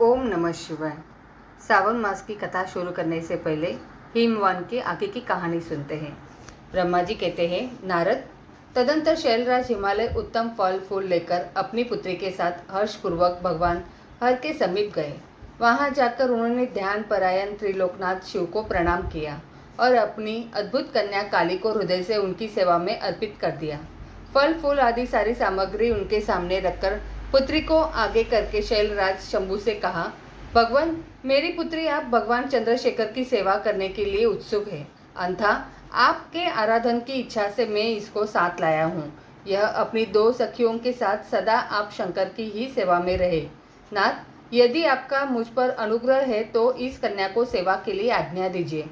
ओम नमः शिवाय। सावन मास की कथा शुरू करने से पहले हिमवान के आगे की कहानी सुनते हैं। ब्रह्मा जी कहते हैं, नारद, तदंतर शैलराज हिमालय उत्तम फल फूल लेकर अपनी पुत्री के साथ हर्षपूर्वक भगवान हर के समीप गए। वहां जाकर उन्होंने ध्यान परायण त्रिलोकनाथ शिव को प्रणाम किया और अपनी अद्भुत कन्या काली को हृदय से उनकी सेवा में अर्पित कर दिया। फल फूल आदि सारी सामग्री उनके सामने रखकर पुत्री को आगे करके शैलराज शंभु से कहा, भगवान, मेरी पुत्री आप भगवान चंद्रशेखर की सेवा करने के लिए उत्सुक है, अतः आपके आराधन की इच्छा से मैं इसको साथ लाया हूँ। यह अपनी दो सखियों के साथ सदा आप शंकर की ही सेवा में रहे। नाथ, यदि आपका मुझ पर अनुग्रह है तो इस कन्या को सेवा के लिए आज्ञा दीजिए।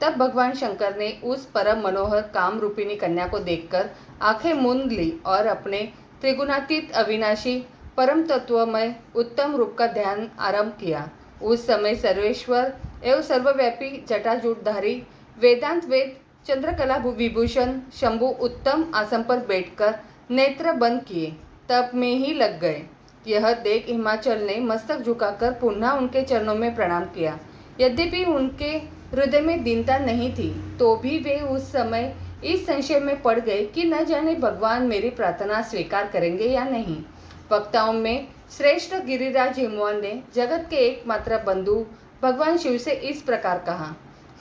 तब भगवान शंकर ने उस परम मनोहर काम रूपिणी कन्या को देखकर आंखें मूंद ली और अपने त्रिगुणातीत अविनाशी परम तत्वमय उत्तम रूप का ध्यान आरंभ किया। उस समय सर्वेश्वर एवं सर्वव्यापी जटाजूटधारी वेदांत वेद चंद्रकला विभूषण शंभु उत्तम आसन पर बैठकर नेत्र बंद किए तप में ही लग गए। यह देख हिमाचल ने मस्तक झुकाकर पुनः उनके चरणों में प्रणाम किया। यद्यपि उनके हृदय में दीनता नहीं थी तो भी वे उस समय इस संशय में पड़ गए कि न जाने भगवान मेरी प्रार्थना स्वीकार करेंगे या नहीं। वक्ताओं में श्रेष्ठ गिरिराज हिमवान ने जगत के एकमात्र बंधु भगवान शिव से इस प्रकार कहा।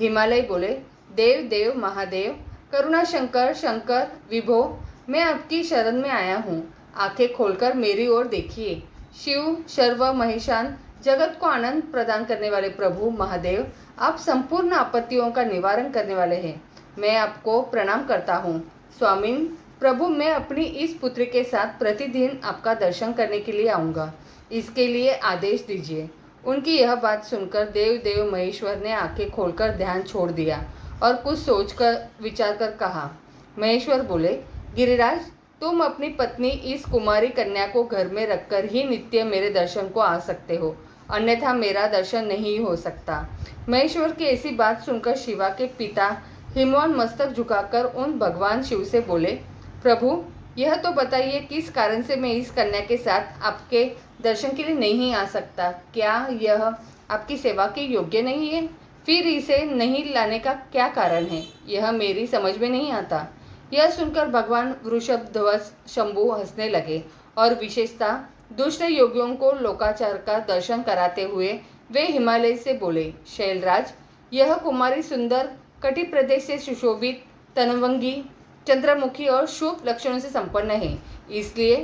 हिमालय बोले, देव देव महादेव, करुणा शंकर शंकर विभो, मैं आपकी शरण में आया हूँ। आंखें खोलकर मेरी ओर देखिए। शिव सर्व महेशान जगत को आनंद प्रदान करने वाले प्रभु महादेव, आप संपूर्ण आपत्तियों का निवारण करने वाले हैं। मैं आपको प्रणाम करता हूँ। स्वामीन प्रभु, मैं अपनी इस पुत्री के साथ प्रतिदिन आपका दर्शन करने के लिए आऊँगा, इसके लिए आदेश दीजिए। उनकी यह बात सुनकर देव देव महेश्वर ने आंखें खोलकर ध्यान छोड़ दिया और कुछ सोचकर विचार कर कहा। महेश्वर बोले, गिरिराज, तुम अपनी पत्नी इस कुमारी कन्या को घर में रखकर ही नित्य मेरे दर्शन को आ सकते हो, अन्यथा मेरा दर्शन नहीं हो सकता। महेश्वर की ऐसी बात सुनकर शिवा के पिता हिमवान मस्तक झुकाकर उन भगवान शिव से बोले, प्रभु, यह तो बताइए किस कारण से मैं इस कन्या के साथ आपके दर्शन के लिए नहीं आ सकता? क्या यह आपकी सेवा के योग्य नहीं है? फिर इसे नहीं लाने का क्या कारण है? यह मेरी समझ में नहीं आता। यह सुनकर भगवान वृषभध्वज शंभु हंसने लगे और विशेषतः दुष्ट योगियों को लोकाचार का दर्शन कराते हुए वे हिमालय से बोले, शैलराज, यह कुमारी सुंदर कटि प्रदेश से सुशोभित तनवंगी चंद्रमुखी और शुभ लक्षणों से संपन्न है, इसलिए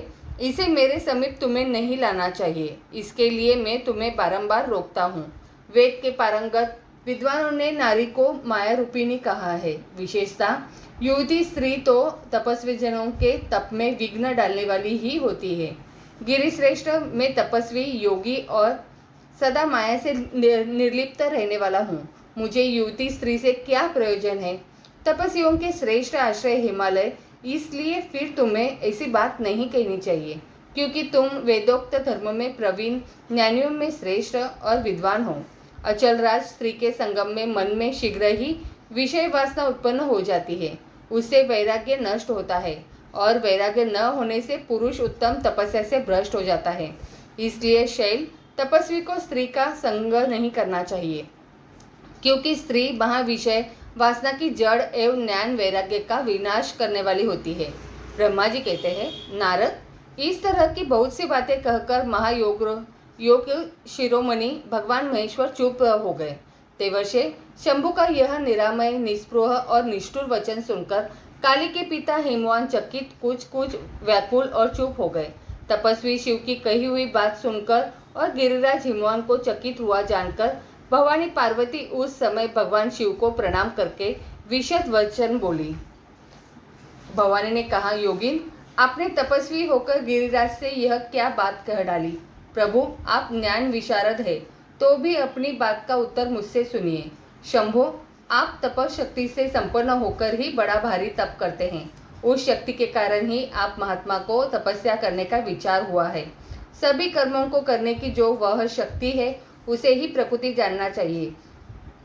इसे मेरे समीप तुम्हें नहीं लाना चाहिए। इसके लिए मैं तुम्हें बारंबार रोकता हूँ। वेद के पारंगत विद्वानों ने नारी को माया रूपिणी कहा है। विशेषतः युवती स्त्री तो तपस्वी जनों के तप में विघ्न डालने वाली ही होती है। गिरिश्रेष्ठ, मैं तपस्वी योगी और सदा माया से निर्लिप्त रहने वाला हूँ। मुझे युवती स्त्री से क्या प्रयोजन है? तपस्वियों के श्रेष्ठ आश्रय हिमालय, इसलिए फिर तुम्हें ऐसी बात नहीं कहनी चाहिए, क्योंकि तुम वेदोक्त धर्म में प्रवीण, ज्ञानियों में श्रेष्ठ और विद्वान हो। अचलराज, स्त्री के संगम में मन में शीघ्र ही विषय वासना उत्पन्न हो जाती है, उससे वैराग्य नष्ट होता है और वैराग्य न होने से पुरुष उत्तम तपस्या से भ्रष्ट हो जाता है। इसलिए शैल, तपस्वी को स्त्री का संग नहीं करना चाहिए, क्योंकि स्त्री महाविषय वासना की जड़ एवं ज्ञान वैराग्य का विनाश करने वाली होती है। ब्रह्मा जी कहते हैं, नारद, इस तरह की बहुत सी बातें कहकर योग शिरोमणि भगवान महेश्वर चुप हो गए। तेवर्षे शंभु का यह निरामय, निस्पृह और निष्ठुर वचन सुनकर काली के पिता हिमवान चकित, कुछ व्याकुल और चुप हो गए। तपस्वी शिव की कही हुई बात सुनकर और गिरिराज हिमवान को चकित हुआ जानकर भवानी पार्वती उस समय भगवान शिव को प्रणाम करके विशद वचन बोली। भवानी ने कहा, योगिन, आपने तपस्वी होकर गिरिराज से यह क्या बात कह डाली? प्रभु, आप ज्ञान विशारद है तो भी अपनी बात का उत्तर मुझसे सुनिए। शंभो, आप तपशक्ति से संपन्न होकर ही बड़ा भारी तप करते हैं। उस शक्ति के कारण ही आप महात्मा को तपस्या करने का विचार हुआ है। सभी कर्मों को करने की जो वह शक्ति है, उसे ही प्रकृति जानना चाहिए।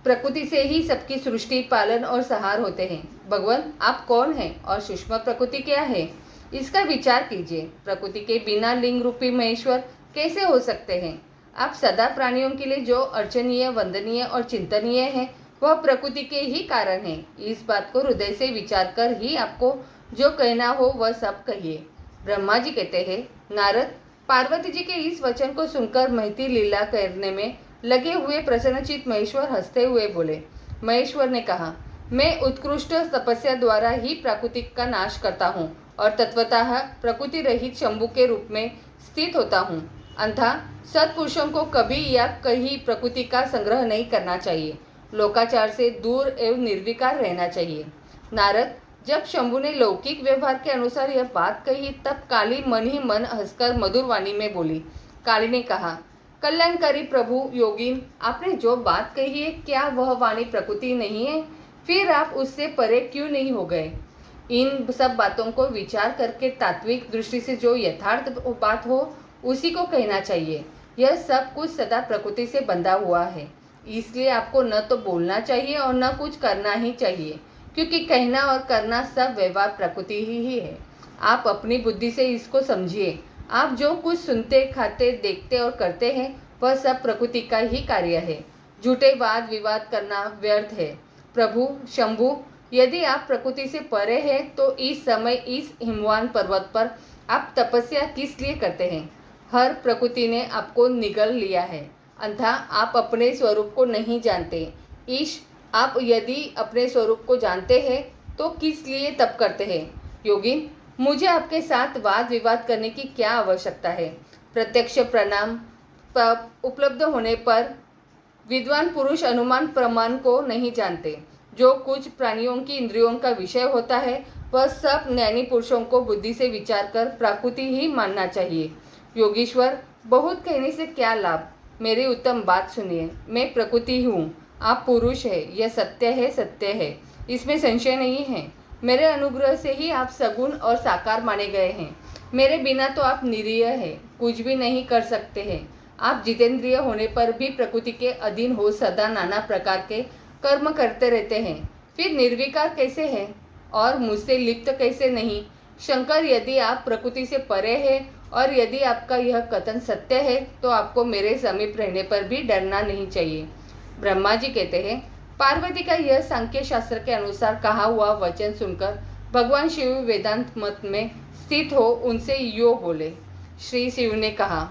प्रकृति से ही सबकी सृष्टि, पालन और संहार होते हैं। भगवान, आप कौन हैं और सूक्ष्म प्रकृति क्या है? इसका विचार कीजिए। प्रकृति के बिना लिंग रूपी महेश्वर कैसे हो सकते हैं? आप सदा प्राणियों के लिए जो अर्चनीय, वंदनीय और चिंतनीय है वह प्रकृति के ही कारण है। इस बात को हृदय से विचार कर ही आपको जो कहना हो वह सब कहिए। ब्रह्मा जी कहते हैं, नारद, पार्वती जी के इस वचन को सुनकर महती लीला करने में लगे हुए प्रसन्नचित महेश्वर हंसते हुए बोले। महेश्वर ने कहा, मैं उत्कृष्ट तपस्या द्वारा ही प्रकृति का नाश करता हूँ और तत्वतः प्रकृति रहित शंभु के रूप में स्थित होता हूँ। अंधा सत्पुरुषों को कभी या कहीं प्रकृति का संग्रह नहीं करना चाहिए। लोकाचार से दूर एवं निर्विकार रहना चाहिए। नारद, जब शंभु ने लौकिक व्यवहार के अनुसार यह बात कही तब काली मन ही मन हंसकर मधुर वाणी में बोली। काली ने कहा, कल्याणकारी प्रभु योगिन, आपने जो बात कही है क्या वह वाणी प्रकृति नहीं है? फिर आप उससे परे क्यों नहीं हो गए? इन सब बातों को विचार करके तात्विक दृष्टि से जो यथार्थ बात हो उसी को कहना चाहिए। यह सब कुछ सदा प्रकृति से बंधा हुआ है, इसलिए आपको न तो बोलना चाहिए और न कुछ करना ही चाहिए, क्योंकि कहना और करना सब व्यवहार प्रकृति ही है। आप अपनी बुद्धि से इसको समझिए। आप जो कुछ सुनते, खाते, देखते और करते हैं वह सब प्रकृति का ही कार्य है। झूठे वाद विवाद करना व्यर्थ है। प्रभु शंभु, यदि आप प्रकृति से परे हैं तो इस समय इस हिमवान पर्वत पर आप तपस्या किस लिए करते हैं? हर प्रकृति ने आपको निगल लिया है। अंधा आप अपने स्वरूप को नहीं जानते। ईश, आप यदि अपने स्वरूप को जानते हैं तो किस लिए तप करते हैं? योगिन, मुझे आपके साथ वाद विवाद करने की क्या आवश्यकता है? प्रत्यक्ष प्रमाण उपलब्ध होने पर विद्वान पुरुष अनुमान प्रमाण को नहीं जानते। जो कुछ प्राणियों की इंद्रियों का विषय होता है वह सब ज्ञानी पुरुषों को बुद्धि से विचार कर प्रकृति ही मानना चाहिए। योगीश्वर, बहुत कहने से क्या लाभ? मेरी उत्तम बात सुनिए। मैं प्रकृति हूँ, आप पुरुष है। यह सत्य है, सत्य है, इसमें संशय नहीं है। मेरे अनुग्रह से ही आप सगुण और साकार माने गए हैं। मेरे बिना तो आप निरीह हैं, कुछ भी नहीं कर सकते हैं। आप जितेंद्रिय होने पर भी प्रकृति के अधीन हो सदा नाना प्रकार के कर्म करते रहते हैं। फिर निर्विकार कैसे हैं और मुझसे लिप्त कैसे नहीं? शंकर, यदि आप प्रकृति से परे हैं और यदि आपका यह कथन सत्य है तो आपको मेरे समीप रहने पर भी डरना नहीं चाहिए। ब्रह्मा जी कहते हैं, पार्वती का यह सांख्य शास्त्र के अनुसार कहा हुआ वचन सुनकर भगवान शिव वेदांत मत में स्थित हो उनसे यो बोले। श्री शिव ने कहा,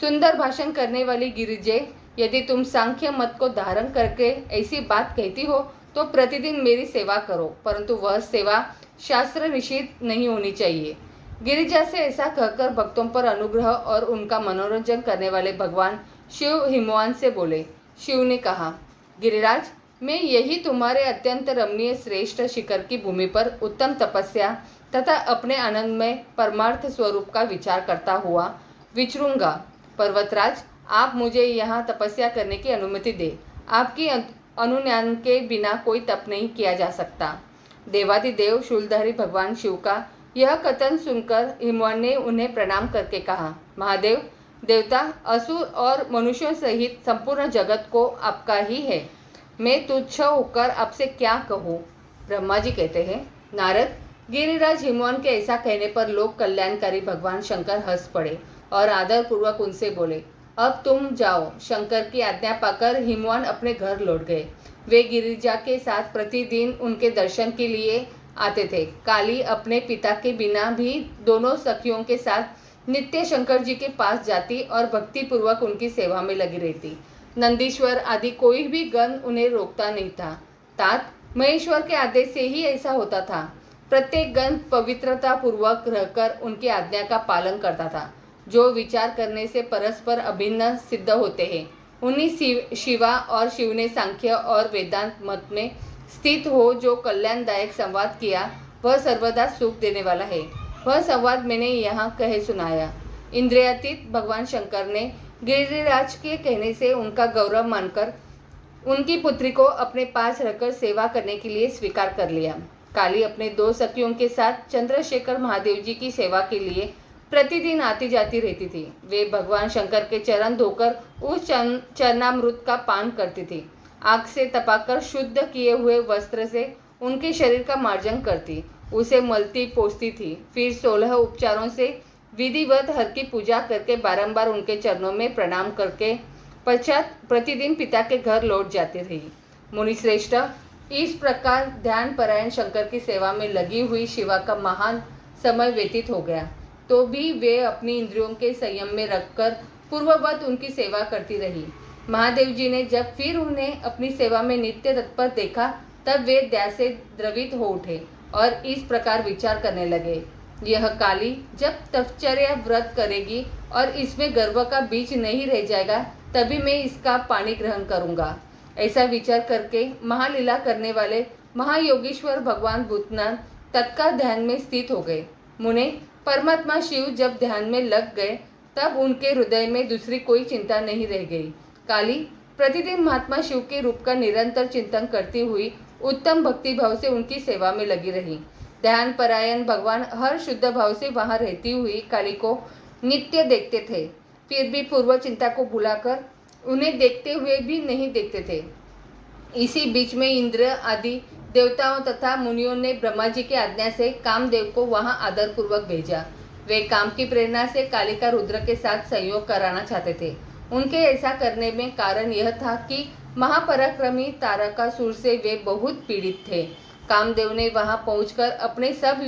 सुंदर भाषण करने वाली गिरिजे, यदि तुम सांख्य मत को धारण करके ऐसी बात कहती हो तो प्रतिदिन मेरी सेवा करो, परंतु वह सेवा शास्त्र निषिद्ध नहीं होनी चाहिए। गिरिजा से ऐसा कहकर भक्तों पर अनुग्रह और उनका मनोरंजन करने वाले भगवान शिव हिमवान से बोले। शिव ने कहा, गिरिराज, मैं यही तुम्हारे अत्यंत रमणीय श्रेष्ठ शिखर की भूमि पर उत्तम तपस्या तथा अपने आनंदमय परमार्थ स्वरूप का विचार करता हुआ विचरूंगा। पर्वतराज, आप मुझे यहाँ तपस्या करने की अनुमति दे। आपकी अनुज्ञा के बिना कोई तप नहीं किया जा सकता। देवादिदेव शूलधारी भगवान शिव का यह कथन सुनकर हिमवान ने उन्हें प्रणाम करके कहा, महादेव, देवता, असुर और मनुष्यों सहित संपूर्ण जगत को आपका ही है। मैं तुच्छ होकर आपसे क्या कहूँ? ब्रह्मा जी कहते हैं, नारद, गिरिराज हिमवान के ऐसा कहने पर लोक कल्याणकारी भगवान शंकर हंस पड़े और आदरपूर्वक उनसे बोले, अब तुम जाओ। शंकर की आज्ञा पाकर हिमवान अपने घर लौट गए। वे गिरिजा के साथ प्रतिदिन उनके दर्शन के लिए आते थे। काली अपने पिता के बिना भी दोनों सखियों के साथ नित्य शंकर जी के पास जाती और भक्ति पूर्वक उनकी सेवा में लगी रहती। नंदीश्वर आदि कोई भी गण उन्हें रोकता नहीं था। तात महेश्वर के आदेश से ही ऐसा होता था। प्रत्येक गण पवित्रता पूर्वक रहकर उनकी आज्ञा का पालन करता था। जो विचार करने से परस्पर अभिन्न सिद्ध होते हैं उन्हीं शिवा और शिव ने सांख्य और वेदांत मत में स्थित हो जो कल्याणदायक संवाद किया वह सर्वदा सुख देने वाला है। वह संवाद मैंने यहाँ कहे सुनाया। इंद्रियातीत भगवान शंकर ने गिरिराज के कहने से उनका गौरव मानकर उनकी पुत्री को अपने पास रखकर सेवा करने के लिए स्वीकार कर लिया। काली अपने दो सखियों के साथ चंद्रशेखर महादेव जी की सेवा के लिए प्रतिदिन आती जाती रहती थी। वे भगवान शंकर के चरण धोकर उस चरणामृत का पान करती थी। आग से तपाकर शुद्ध किए हुए वस्त्र से उनके शरीर का मार्जन करती, उसे मलती पोंछती थी। फिर 16 उपचारों से विधिवत हर की पूजा करके बारंबार उनके चरणों में प्रणाम करके पश्चात प्रतिदिन पिता के घर लौट जाती रही। मुनिश्रेष्ठ, इस प्रकार ध्यान परायण शंकर की सेवा में लगी हुई शिवा का महान समय व्यतीत हो गया, तो भी वे अपनी इंद्रियों के संयम में रखकर पूर्ववत उनकी सेवा करती रही। महादेव जी ने जब फिर उन्हें अपनी सेवा में नित्य तत्पर देखा, तब वे दया से द्रवित हो उठे और इस प्रकार विचार करने लगे, यह काली जब तपश्चर्या व्रत करेगी और इसमें गर्व का बीज नहीं रह जाएगा, तभी मैं इसका पानी ग्रहण करूंगा। ऐसा विचार करके महालीला करने वाले महायोगीश्वर भगवान भूतनाथ तत्काल ध्यान में स्थित हो गए। मुने, परमात्मा शिव जब ध्यान में लग गए, तब उनके हृदय में दूसरी कोई चिंता नहीं रह गई। काली प्रतिदिन महात्मा शिव के रूप का निरंतर चिंतन करती हुई उत्तम भक्ति भाव से उनकी सेवा में लगी रही। ध्यान परायण भगवान हर शुद्ध भाव से वहां रहती हुई काली को नित्य देखते थे, फिर भी पूर्व चिंता को भुलाकर उन्हें देखते हुए भी नहीं देखते थे। इसी बीच में इंद्र आदि देवताओं तथा मुनियों ने ब्रह्मा जी की आज्ञा से कामदेव को वहां आदरपूर्वक भेजा। वे काम की प्रेरणा से कालिका रुद्र के साथ संयोग कराना चाहते थे। उनके ऐसा करने में कारण यह था कि महापराक्रमी तारकासुर से वे बहुत पीड़ित थे। कामदेव ने वहां पहुंचकर अपने सब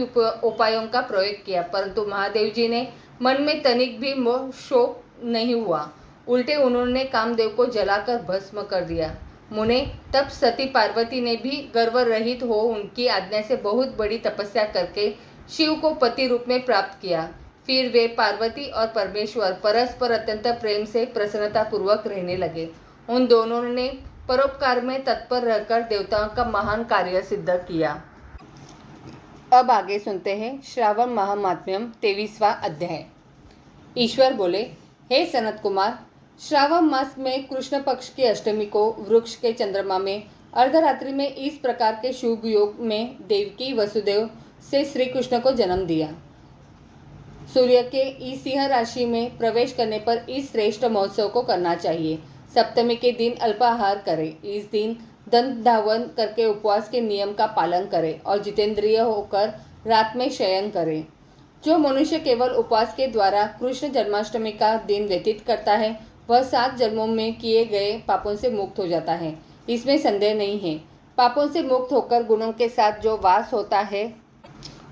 उपायों का प्रयोग किया, परंतु महादेव जी ने मन में तनिक भी शोक नहीं हुआ। उल्टे उन्होंने कामदेव को जलाकर भस्म कर दिया। मुने, तब सती पार्वती ने भी गर्व रहित हो उनकी आज्ञा से बहुत बड़ी तपस्या करके शिव को पति रूप में प्राप्त किया। फिर वे पार्वती और परमेश्वर परस्पर अत्यंत प्रेम से प्रसन्नता पूर्वक रहने लगे। उन दोनों ने परोपकार में तत्पर रहकर देवताओं का महान कार्य सिद्ध किया। अब आगे सुनते हैं श्रावण महात्म्यम 23वां अध्याय। ईश्वर बोले, हे सनत कुमार, श्रावण मास में कृष्ण पक्ष की अष्टमी को वृक्ष के चंद्रमा में अर्धरात्रि में इस प्रकार के शुभ योग में देवकी वसुदेव से श्री कृष्ण को जन्म दिया। सूर्य के इस सिंह राशि में प्रवेश करने पर इस श्रेष्ठ महोत्सव को करना चाहिए। सप्तमी के दिन अल्पाहार करें। इस दिन दंत धावन करके उपवास के नियम का पालन करें और जितेंद्रिय होकर रात में शयन करें। जो मनुष्य केवल उपवास के द्वारा कृष्ण जन्माष्टमी का दिन व्यतीत करता है, वह 7 जन्मों में किए गए पापों से मुक्त हो जाता है, इसमें संदेह नहीं है। पापों से मुक्त होकर गुणों के साथ जो वास होता है,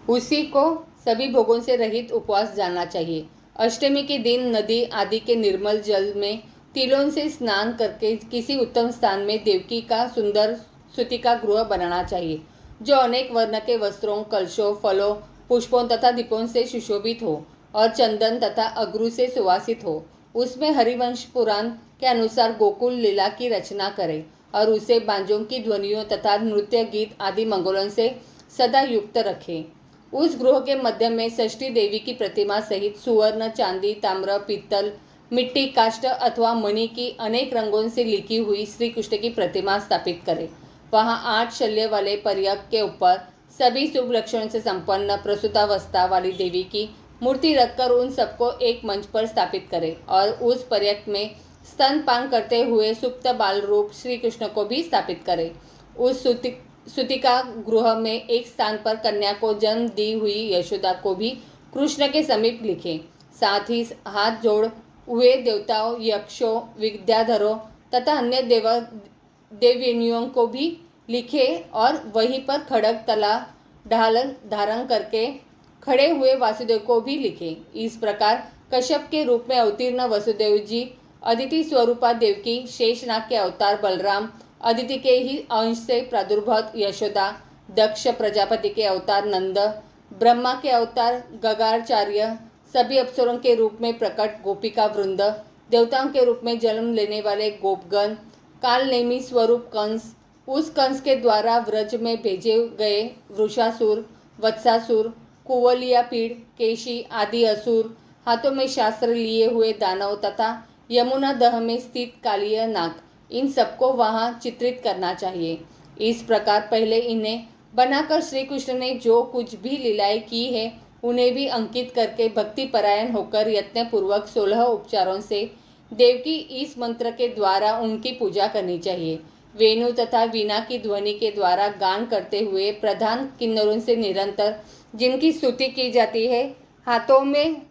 उसी को सभी भोगों से रहित उपवास जानना चाहिए। अष्टमी के दिन नदी आदि के निर्मल जल में तिलों से स्नान करके किसी उत्तम स्थान में देवकी का सुंदर सूतिका गृह बनाना चाहिए, जो अनेक वर्ण के वस्त्रों, कलशों, फलों, पुष्पों तथा दीपों से सुशोभित हो और चंदन तथा अगरू से सुवासित हो। उसमें हरिवंश पुराण के अनुसार गोकुल लीला की रचना करें और उसे बांजों की ध्वनियों तथा नृत्य गीत आदि मंगलों से सदा युक्त रखें। उस गृह के मध्य में षष्ठी देवी की प्रतिमा सहित सुवर्ण, चांदी, ताम्र, पीतल, मिट्टी, काष्ठ अथवा मणि की अनेक रंगों से लिखी हुई श्री कृष्ण की प्रतिमा स्थापित करें। वहां 8 शल्य वाले पर्यक के ऊपर सभी शुभ लक्षणों से संपन्न प्रसूतावस्था वाली देवी की मूर्ति रखकर उन सबको एक मंच पर स्थापित करें और उस पर्यक में स्तनपान करते हुए सुप्त बाल रूप श्री कृष्ण को भी स्थापित करें। उस सूतिका गृह में एक स्थान पर कन्या को जन्म दी हुई यशोदा को भी कृष्ण के समीप लिखें। साथ ही हाथ जोड़ हुए देवताओं, यक्षों, विद्याधरों तथा अन्य देवयानियों को भी लिखे और वहीं पर खड़ग, तला, ढाल धारण करके खड़े हुए वासुदेव को भी लिखे। इस प्रकार कश्यप के रूप में अवतीर्ण वसुदेव जी, अदिति स्वरूपा देवकी, शेषनाग के अवतार बलराम, अदिति के ही अंश से प्रादुर्भूत यशोदा, दक्ष प्रजापति के अवतार नंद, ब्रह्मा के अवतार गगाचार्य, सभी अप्सरों के रूप में प्रकट गोपिका वृंद, देवताओं के रूप में जन्म लेने वाले गोपगण, कालनेमी स्वरूप कंस, उस कंस के द्वारा व्रज में भेजे गए वृषासुर, वत्सासुर, कुवलिया पीड़, केशी आदि असुर, हाथों में शास्त्र लिए हुए दानव तथा यमुना दह में स्थित कालिया नाग, इन सबको वहां चित्रित करना चाहिए। इस प्रकार पहले इन्हें बनाकर श्री कृष्ण ने जो कुछ भी लीलाएं की है, उन्हें भी अंकित करके भक्ति परायण होकर यत्नपूर्वक 16 उपचारों से देवकी इस मंत्र के द्वारा उनकी पूजा करनी चाहिए। वेणु तथा वीणा की ध्वनि के द्वारा गान करते हुए प्रधान किन्नरों से निरंतर जिनकी स्तुति की जाती है, हाथों में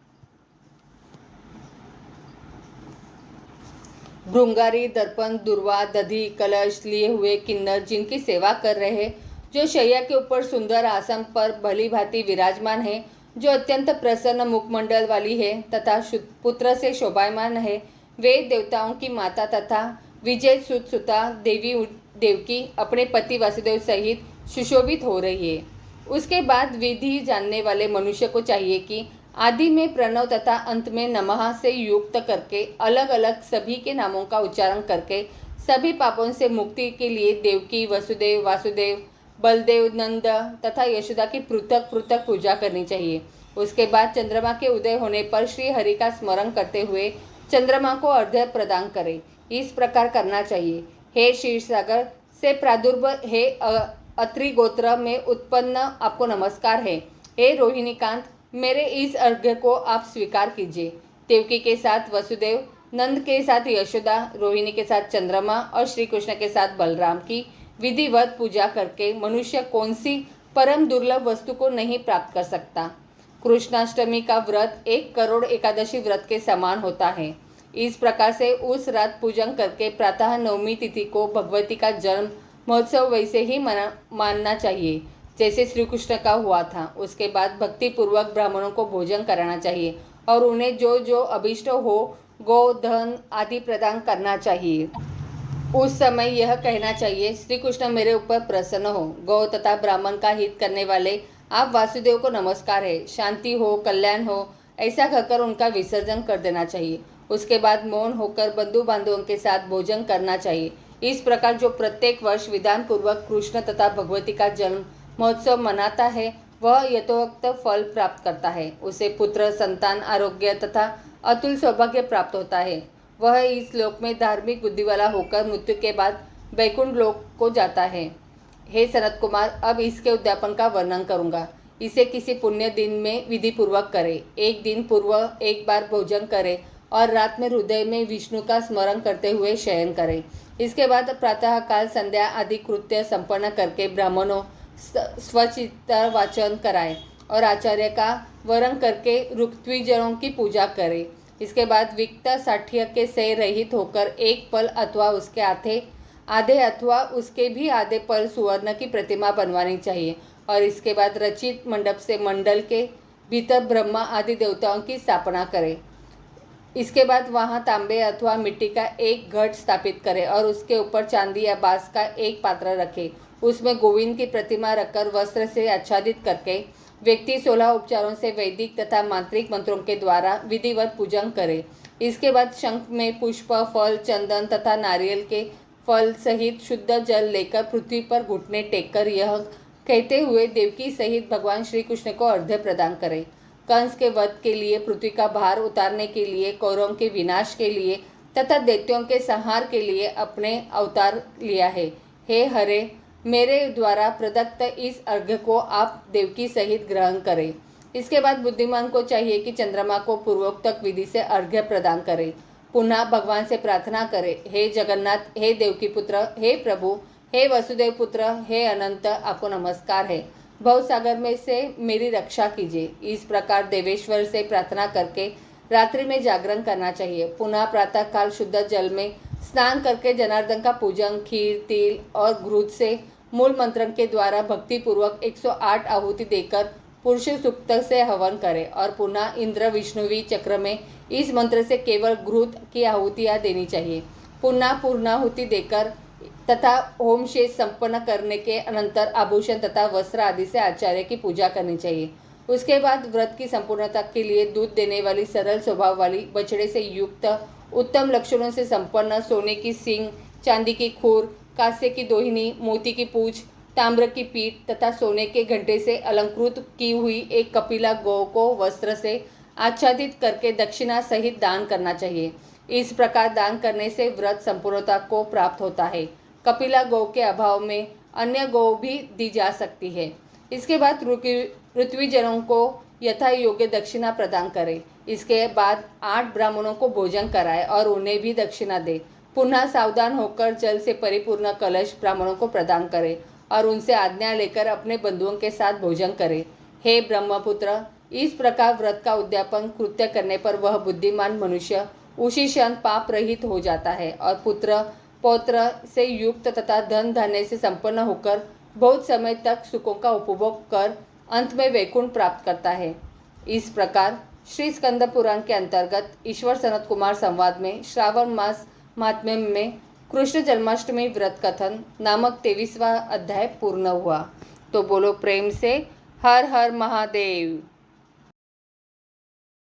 भृंगारी, दर्पण, दुर्वा, दधी, कलश लिए हुए किन्नर जिनकी सेवा कर रहे हैं, जो शैया के ऊपर सुंदर आसन पर भली भांति विराजमान है, जो अत्यंत प्रसन्न मुखमंडल वाली है तथा पुत्र से शोभायमान है, वे देवताओं की माता तथा विजय सुता देवी देवकी अपने पति वासुदेव सहित सुशोभित हो रही है। उसके बाद विधि जानने वाले मनुष्य को चाहिए कि आदि में प्रणव तथा अंत में नमः से युक्त करके अलग अलग सभी के नामों का उच्चारण करके सभी पापों से मुक्ति के लिए देवकी, वसुदेव, वासुदेव, बलदेव, नंद तथा यशोदा की पृथक पृथक पूजा करनी चाहिए। उसके बाद चंद्रमा के उदय होने पर श्री हरि का स्मरण करते हुए चंद्रमा को अर्घ्य प्रदान करें। इस प्रकार करना चाहिए। हे क्षीरसागर से प्रादुर्भव, हे अत्रि गोत्र में उत्पन्न, आपको नमस्कार है। हे रोहिणीकांत, मेरे इस अर्घ्य को आप स्वीकार कीजिए। देवकी के साथ वसुदेव, नंद के साथ यशोदा, रोहिणी के साथ चंद्रमा और श्री कृष्ण के साथ बलराम की विधिवत पूजा करके मनुष्य कौन सी परम दुर्लभ वस्तु को नहीं प्राप्त कर सकता। कृष्णाष्टमी का व्रत 1 करोड़ एकादशी व्रत के समान होता है। इस प्रकार से उस रात पूजन करके प्रातः नवमी तिथि को भगवती का जन्म महोत्सव वैसे ही मानना चाहिए जैसे श्री कृष्ण का हुआ था। उसके बाद भक्ति पूर्वक ब्राह्मणों को भोजन कराना चाहिए और उन्हें जो जो अभिष्ट हो गौ, धन आदि प्रदान करना चाहिए। उस समय यह कहना चाहिए, श्री कृष्ण मेरे ऊपर प्रसन्न हो। गौ तथा ब्राह्मण का हित करने वाले आप वासुदेव को नमस्कार है। शांति हो, कल्याण हो, ऐसा कहकर उनका विसर्जन कर देना चाहिए। उसके बाद मौन होकर बंधु बांधवों के साथ भोजन करना चाहिए। इस प्रकार जो प्रत्येक वर्ष विधान पूर्वक कृष्ण तथा भगवती का जन्म महोत्सव मनाता है वह यथोक्त फल प्राप्त करता है। उसे पुत्र, संतान, आरोग्य तथा अतुल सौभाग्य प्राप्त होता है। वह इस लोक में धार्मिक बुद्धि वाला होकर मृत्यु के बाद वैकुंठ लोक को जाता है। हे सनत कुमार, अब इसके उद्यापन का वर्णन करूंगा। इसे किसी पुण्य दिन में विधि पूर्वक करें। एक दिन पूर्व एक बार भोजन करें और रात में हृदय में विष्णु का स्मरण करते हुए शयन करें। इसके बाद प्रातः काल संध्या आदि कृत्य संपन्न करके ब्राह्मणों स्वचित्त वाचन कराएं और आचार्य का वरण करके ऋत्विजनों की पूजा करें। इसके बाद विक्त साठ्य के से रहित होकर एक पल अथवा उसके आधे अथवा उसके भी आधे पल सुवर्ण की प्रतिमा बनवानी चाहिए और इसके बाद रचित मंडप से मंडल के भीतर ब्रह्मा आदि देवताओं की स्थापना करें। इसके बाद वहां तांबे अथवा मिट्टी का एक घट स्थापित करें और उसके ऊपर चांदी या बांस का एक पात्र रखें। उसमें गोविंद की प्रतिमा रखकर वस्त्र से आच्छादित करके व्यक्ति 16 उपचारों से वैदिक तथा मांत्रिक मंत्रों के द्वारा विधिवत पूजन करे। इसके बाद शंख में पुष्प, फल, चंदन तथा नारियल के फल सहित शुद्ध जल लेकर पृथ्वी पर घुटने टेककर यह कहते हुए देवकी सहित भगवान श्री कृष्ण को अर्घ्य प्रदान करें। कंस के वध के लिए, पृथ्वी का भार उतारने के लिए, कौरवों के विनाश के लिए तथा दैत्यों के संहार के लिए अपने अवतार लिया है। हे हरे, मेरे द्वारा प्रदत्त इस अर्घ्य को आप देवकी सहित ग्रहण करें। इसके बाद बुद्धिमान को चाहिए कि चंद्रमा को पूर्वोक्त विधि से अर्घ्य प्रदान करें। पुनः भगवान से प्रार्थना करें, हे जगन्नाथ, हे देवकी पुत्र, हे प्रभु, हे वसुदेव पुत्र, हे अनंत, आपको नमस्कार है। भवसागर में से मेरी रक्षा कीजिए। इस प्रकार देवेश्वर से प्रार्थना करके रात्रि में जागरण करना चाहिए। पुनः प्रातः काल शुद्ध जल में स्नान करके जनार्दन का पूजन खीर, तिल और घृत से मूल मंत्र के द्वारा भक्ति पूर्वक 108 आहुति देकर पुरुष सूक्त से हवन करें और पुनः इंद्र विष्णुवी चक्र में इस मंत्र से केवल घृत की आहुतियाँ देनी चाहिए। पुनः पूर्णाहुति देकर तथा होम शेष संपन्न करने के अनंतर आभूषण तथा वस्त्र आदि से आचार्य की पूजा करनी चाहिए। उसके बाद व्रत की संपूर्णता के लिए दूध देने वाली सरल स्वभाव वाली बछड़े से युक्त उत्तम लक्षणों से संपन्न सोने की सींग, चांदी की खूर, कांस्य की दोहिनी, मोती की पूंछ, ताम्र की पीठ तथा सोने के घंटे से अलंकृत की हुई एक कपिला गौ को वस्त्र से आच्छादित करके दक्षिणा सहित दान करना चाहिए। इस प्रकार दान करने से व्रत संपूर्णता को प्राप्त होता है। कपिला गौ के अभाव में अन्य गौ भी दी जा सकती है। इसके बाद ऋत्विजनों को यथा योग्य दक्षिणा प्रदान करें। इसके बाद 8 ब्राह्मणों को भोजन कराएं और उन्हें भी दक्षिणा दें। पुनः सावधान होकर जल से परिपूर्ण कलश ब्राह्मणों को प्रदान करें और उनसे आज्ञा लेकर अपने बंधुओं के साथ भोजन करें। हे ब्रह्मपुत्र, इस प्रकार व्रत का उद्यापन कृत्य करने पर वह बुद्धिमान मनुष्य उसी क्षण पाप रहित हो जाता है और पुत्र पौत्र से युक्त तथा धन धान्य से संपन्न होकर बहुत समय तक सुखों का उपभोग कर अंत में वैकुंठ प्राप्त करता है। इस प्रकार श्री स्कंद पुराण के अंतर्गत ईश्वर सनत कुमार संवाद में श्रावण मास महात्म्य में कृष्ण जन्माष्टमी व्रत कथन नामक 23वां अध्याय पूर्ण हुआ। तो बोलो प्रेम से हर हर महादेव।